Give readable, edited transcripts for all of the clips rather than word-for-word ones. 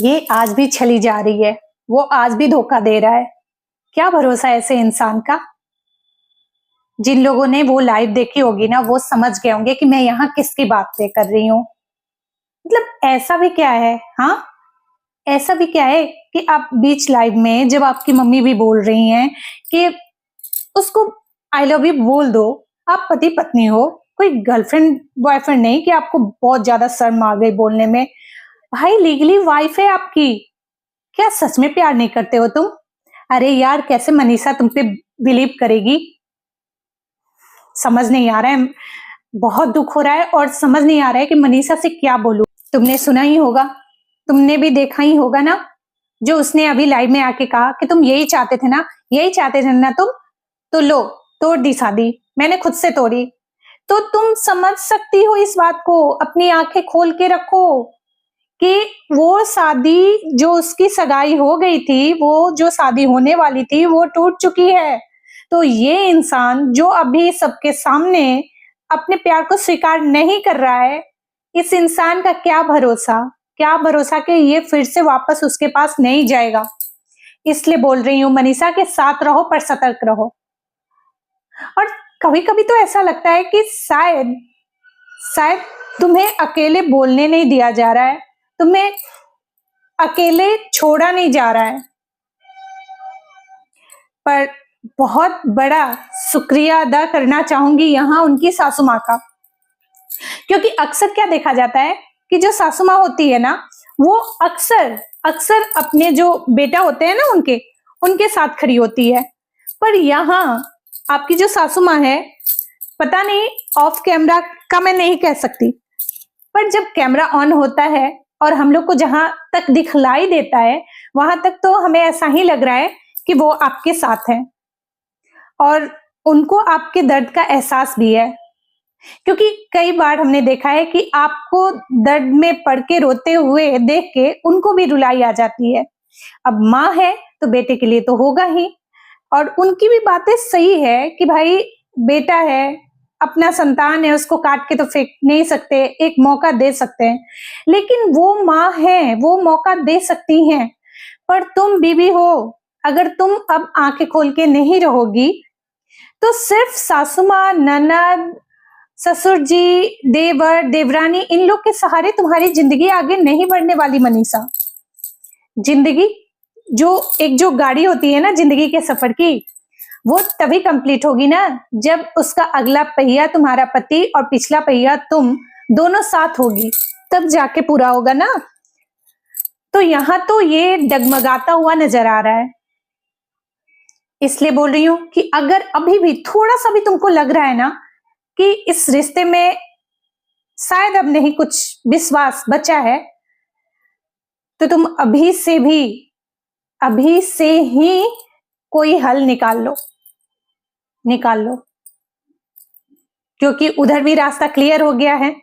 ये आज भी चली जा रही है, वो आज भी धोखा दे रहा है। क्या भरोसा है ऐसे इंसान का। जिन लोगों ने वो लाइव देखी होगी ना, वो समझ गए होंगे कि मैं यहाँ किसकी बात कर रही हूँ। मतलब ऐसा भी क्या है, हाँ, ऐसा भी क्या है कि आप बीच लाइव में जब आपकी मम्मी भी बोल रही हैं कि उसको आई लव यू बोल दो, आप पति पत्नी हो, कोई गर्लफ्रेंड बॉयफ्रेंड नहीं कि आपको बहुत ज्यादा शर्म आ गई बोलने में। भाई लीगली वाइफ है आपकी, क्या सच में प्यार नहीं करते हो तुम? अरे यार, कैसे मनीषा तुम पे बिलीव करेगी? समझ नहीं आ रहा है, बहुत दुख हो रहा है और समझ नहीं आ रहा है कि मनीषा से क्या बोलूं। तुमने सुना ही होगा, तुमने भी देखा ही होगा ना, जो उसने अभी लाइव में आके कहा कि तुम यही चाहते थे ना, यही चाहते थे ना तुम, तो लो तोड़ दी शादी, मैंने खुद से तोड़ी। तो तुम समझ सकती हो इस बात को, अपनी आंखें खोल के रखो कि वो शादी जो उसकी सगाई हो गई थी, वो जो शादी होने वाली थी, वो टूट चुकी है। तो ये इंसान जो अभी सबके सामने अपने प्यार को स्वीकार नहीं कर रहा है, इस इंसान का क्या भरोसा, क्या भरोसा कि ये फिर से वापस उसके पास नहीं जाएगा। इसलिए बोल रही हूँ मनीषा के साथ रहो पर सतर्क रहो। और कभी कभी तो ऐसा लगता है कि शायद शायद तुम्हें अकेले बोलने नहीं दिया जा रहा है, तुम्हें अकेले छोड़ा नहीं जा रहा है। पर बहुत बड़ा शुक्रिया अदा करना चाहूंगी यहाँ उनकी सासू माँ का, क्योंकि अक्सर क्या देखा जाता है कि जो सासू माँ होती है ना, वो अक्सर अक्सर अपने जो बेटा होते हैं ना, उनके साथ खड़ी होती है। पर यहाँ आपकी जो सासू माँ है, पता नहीं ऑफ कैमरा का मैं नहीं कह सकती, पर जब कैमरा ऑन होता है और हम लोग को जहां तक दिखलाई देता है, वहां तक तो हमें ऐसा ही लग रहा है कि वो आपके साथ हैं और उनको आपके दर्द का एहसास भी है। क्योंकि कई बार हमने देखा है कि आपको दर्द में पड़ के रोते हुए देख के उनको भी रुलाई आ जाती है। अब माँ है तो बेटे के लिए तो होगा ही, और उनकी भी बातें सही है कि भाई बेटा है, अपना संतान है, उसको काट के तो फेंक नहीं सकते, एक मौका दे सकते हैं। लेकिन वो माँ है, वो मौका दे सकती हैं। पर तुम बीवी हो, अगर तुम अब आंखें खोल के नहीं रहोगी तो सिर्फ सासू माँ, ननद, ससुर जी, देवर, देवरानी, इन लोग के सहारे तुम्हारी जिंदगी आगे नहीं बढ़ने वाली मनीषा। जिंदगी जो गाड़ी होती है ना जिंदगी के सफर की, वो तभी कंप्लीट होगी ना जब उसका अगला पहिया तुम्हारा पति और पिछला पहिया तुम दोनों साथ होगी, तब जाके पूरा होगा ना। तो यहाँ तो ये डगमगाता हुआ नजर आ रहा है। इसलिए बोल रही हूं कि अगर अभी भी थोड़ा सा भी तुमको लग रहा है ना कि इस रिश्ते में शायद अब नहीं कुछ विश्वास बचा है, तो तुम अभी से ही कोई हल निकाल लो, क्योंकि उधर भी रास्ता क्लियर हो गया है।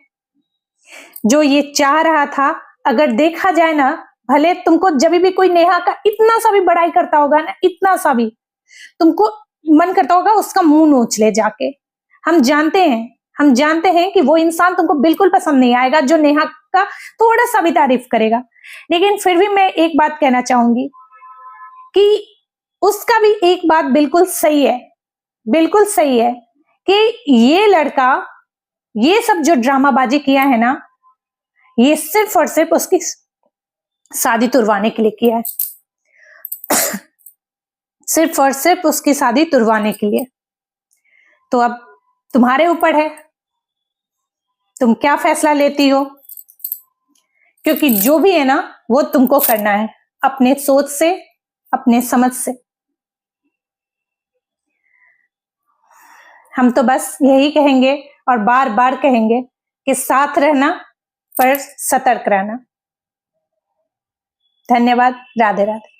जो ये चाह रहा था, अगर देखा जाए ना, भले तुमको जब भी कोई नेहा का इतना सा भी बड़ाई करता होगा ना, इतना सा भी, तुमको मन करता होगा उसका मुंह नोच ले जाके। हम जानते हैं कि वो इंसान तुमको बिल्कुल पसंद नहीं आएगा जो नेहा का थोड़ा सा भी तारीफ करेगा। लेकिन फिर भी मैं एक बात कहना चाहूंगी कि उसका भी एक बात बिल्कुल सही है कि ये लड़का ये सब जो ड्रामाबाजी किया है ना, ये सिर्फ और सिर्फ उसकी शादी तुड़वाने के लिए किया है। सिर्फ और सिर्फ उसकी शादी तुड़वाने के लिए। तो अब तुम्हारे ऊपर है, तुम क्या फैसला लेती हो, क्योंकि जो भी है ना वो तुमको करना है, अपने सोच से, अपने समझ से। हम तो बस यही कहेंगे और बार बार कहेंगे कि साथ रहना पर सतर्क रहना। धन्यवाद। राधे राधे।